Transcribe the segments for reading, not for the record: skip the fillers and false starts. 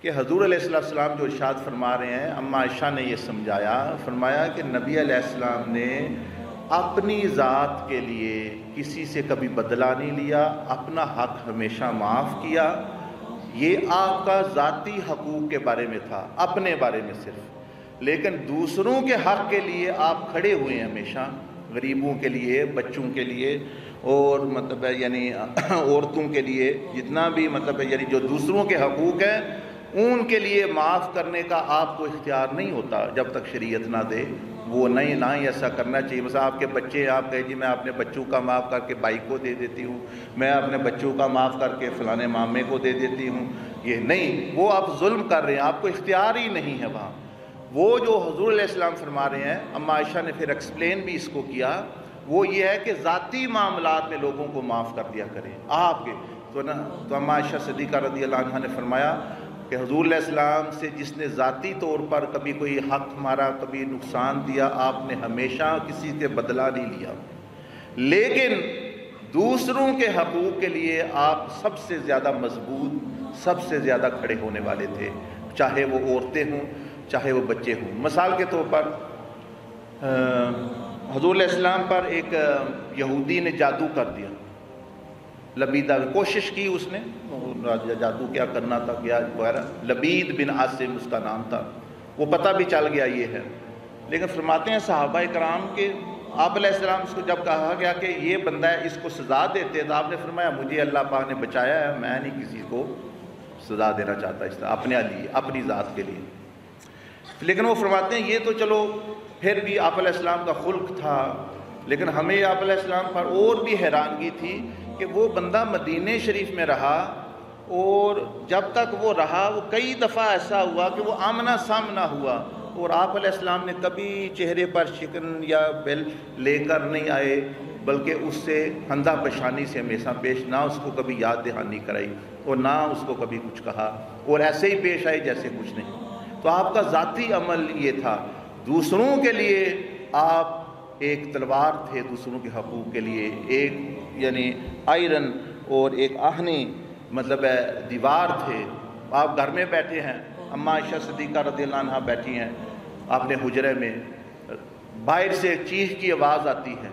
کہ حضور علیہ السلام جو ارشاد فرما رہے ہیں، اما عائشہ نے یہ سمجھایا، فرمایا کہ نبی علیہ السلام نے اپنی ذات کے لیے کسی سے کبھی بدلہ نہیں لیا، اپنا حق ہمیشہ معاف کیا۔ یہ آپ کا ذاتی حقوق کے بارے میں تھا، اپنے بارے میں صرف، لیکن دوسروں کے حق کے لیے آپ کھڑے ہوئے ہیں ہمیشہ، غریبوں کے لیے، بچوں کے لیے، اور مطلب یعنی عورتوں کے لیے، جتنا بھی مطلب یعنی جو دوسروں کے حقوق ہیں ان کے لیے معاف کرنے کا آپ کو اختیار نہیں ہوتا جب تک شریعت نہ دے۔ وہ نہ ہی ایسا کرنا چاہیے۔ مثلا آپ کے بچے، آپ کہیں جی میں اپنے بچوں کا معاف کر کے بھائی کو دے دیتی ہوں، میں اپنے بچوں کا معاف کر کے فلانے مامے کو دے دیتی ہوں، یہ نہیں، وہ آپ ظلم کر رہے ہیں، آپ کو اختیار ہی نہیں ہے وہاں۔ وہ جو حضور علیہ السلام فرما رہے ہیں، اما عائشہ نے پھر ایکسپلین بھی اس کو کیا، وہ یہ ہے کہ ذاتی معاملات میں لوگوں کو معاف کر دیا کریں آپ کے۔ تو اما عائشہ صدیقہ رضی اللہ عنہا نے فرمایا کہ حضور علیہ السلام سے جس نے ذاتی طور پر کبھی کوئی حق ہمارا کبھی نقصان دیا، آپ نے ہمیشہ کسی کے بدلہ نہیں لیا، لیکن دوسروں کے حقوق کے لیے آپ سب سے زیادہ مضبوط، سب سے زیادہ کھڑے ہونے والے تھے، چاہے وہ عورتیں ہوں، چاہے وہ بچے ہوں۔ مثال کے طور پر حضور علیہ السلام پر ایک یہودی نے جادو کر دیا، لبیدہ کوشش کی اس نے، جادو کیا کرنا تھا کیا وغیرہ، لبید بن عاصم اس کا نام تھا، وہ پتہ بھی چل گیا یہ ہے، لیکن فرماتے ہیں صحابہ کرام کے آپ علیہ السلام اس کو جب کہا گیا کہ یہ بندہ ہے اس کو سزا دیتے، تو آپ نے فرمایا مجھے اللہ پاک نے بچایا ہے، میں نہیں کسی کو سزا دینا چاہتا اس طرح اپنے لیے، اپنی ذات کے لیے۔ لیکن وہ فرماتے ہیں یہ تو چلو پھر بھی آپ علیہ السلام کا خلق تھا، لیکن ہمیں آپ علیہ السلام پر اور بھی حیرانگی تھی کہ وہ بندہ مدینہ شریف میں رہا، اور جب تک وہ رہا وہ کئی دفعہ ایسا ہوا کہ وہ آمنا سامنا ہوا، اور آپ علیہ السلام نے کبھی چہرے پر شکن یا بل لے کر نہیں آئے، بلکہ اس سے اندھا پیشانی سے ہمیشہ پیش، نہ اس کو کبھی یاد دہانی کرائی اور نہ اس کو کبھی کچھ کہا، اور ایسے ہی پیش آئے جیسے کچھ نہیں۔ تو آپ کا ذاتی عمل یہ تھا، دوسروں کے لیے آپ ایک تلوار تھے، دوسروں کے حقوق کے لیے ایک یعنی آئرن اور ایک آہنی مطلب دیوار تھے۔ آپ گھر میں بیٹھے ہیں، اما عائشہ صدیقہ رضی اللہ عنہا بیٹھی ہیں اپنے حجرے میں، باہر سے ایک چیخ کی آواز آتی ہے،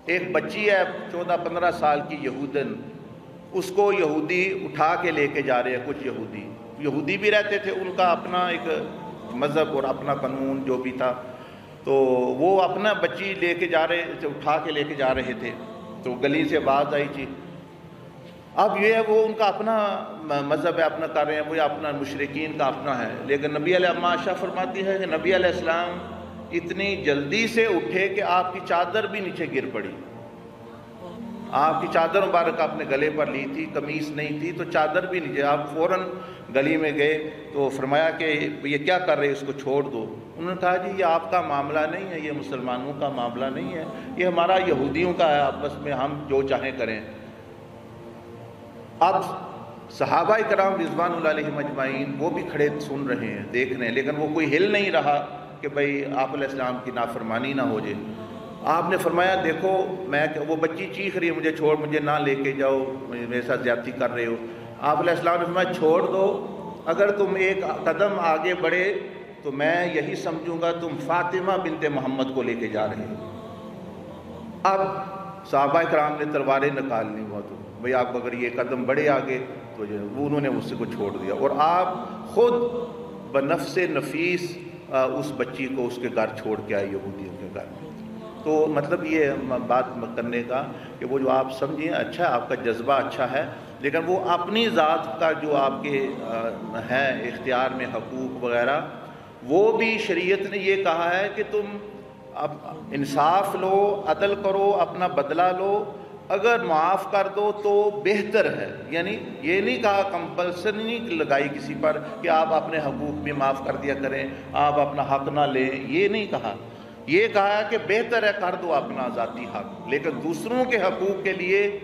ایک بچی ہے 14-15 سال کی یہودن، اس کو یہودی اٹھا کے لے کے جا رہے ہیں، کچھ یہودی بھی رہتے تھے، ان کا اپنا ایک مذہب اور اپنا قانون جو بھی تھا، تو وہ اپنا بچی لے کے جا رہے تھے، اٹھا کے لے کے جا رہے تھے، تو گلی سے آواز آئی تھی۔ اب یہ ہے وہ ان کا اپنا مذہب ہے، اپنا کر رہے ہیں، وہ اپنا مشرکین کا اپنا ہے، لیکن نبی علیہ اما عائشہ فرماتی ہے کہ نبی علیہ السلام اتنی جلدی سے اٹھے کہ آپ کی چادر بھی نیچے گر پڑی، آپ کی چادر مبارک آپ نے گلے پر لی تھی، قمیص نہیں تھی تو چادر بھی نیچے، آپ فوراً گلی میں گئے تو فرمایا کہ یہ کیا کر رہے، اس کو چھوڑ دو۔ انہوں نے کہا جی یہ آپ کا معاملہ نہیں ہے، یہ مسلمانوں کا معاملہ نہیں ہے، یہ ہمارا یہودیوں کا ہے، آپس میں ہم جو چاہیں کریں۔ اب صحابہ کرام رضوان اللہ علیہم اجمعین وہ بھی کھڑے سن رہے ہیں، دیکھ رہے ہیں، لیکن وہ کوئی ہل نہیں رہا کہ بھئی آپ علیہ السلام کی نافرمانی نہ ہو جائے۔ آپ نے فرمایا دیکھو میں وہ بچی چیخ رہی ہے مجھے چھوڑ، مجھے نہ لے کے جاؤ، میرے ساتھ زیادتی کر رہے ہو۔ آپ علیہ السلام نے فرمایا چھوڑ دو، اگر تم ایک قدم آگے بڑھے تو میں یہی سمجھوں گا تم فاطمہ بنت محمد کو لے کے جا رہے ہو۔ اب صحابہ کرام نے تلواریں نکالنی ہوا تو بھئی آپ اگر یہ قدم بڑھے آگے تو وہ انہوں نے اس کو چھوڑ دیا، اور آپ خود بنفس نفیس اس بچی کو اس کے گھر چھوڑ کے آئے، یہودیوں کے گھر میں۔ تو مطلب یہ بات کرنے کا کہ وہ جو آپ سمجھیں اچھا آپ کا جذبہ اچھا ہے، لیکن وہ اپنی ذات کا جو آپ کے ہیں اختیار میں حقوق وغیرہ، وہ بھی شریعت نے یہ کہا ہے کہ تم اب انصاف لو، عدل کرو، اپنا بدلہ لو، اگر معاف کر دو تو بہتر ہے۔ یعنی یہ نہیں کہا کمپلسری نہیں لگائی کسی پر کہ آپ اپنے حقوق بھی معاف کر دیا کریں، آپ اپنا حق نہ لیں، یہ نہیں کہا، یہ کہا ہے کہ بہتر ہے کر دو اپنا ذاتی حق، لیکن دوسروں کے حقوق کے لیے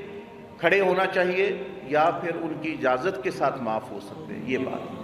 کھڑے ہونا چاہیے یا پھر ان کی اجازت کے ساتھ معاف ہو سکتے ہیں، یہ بات ہے۔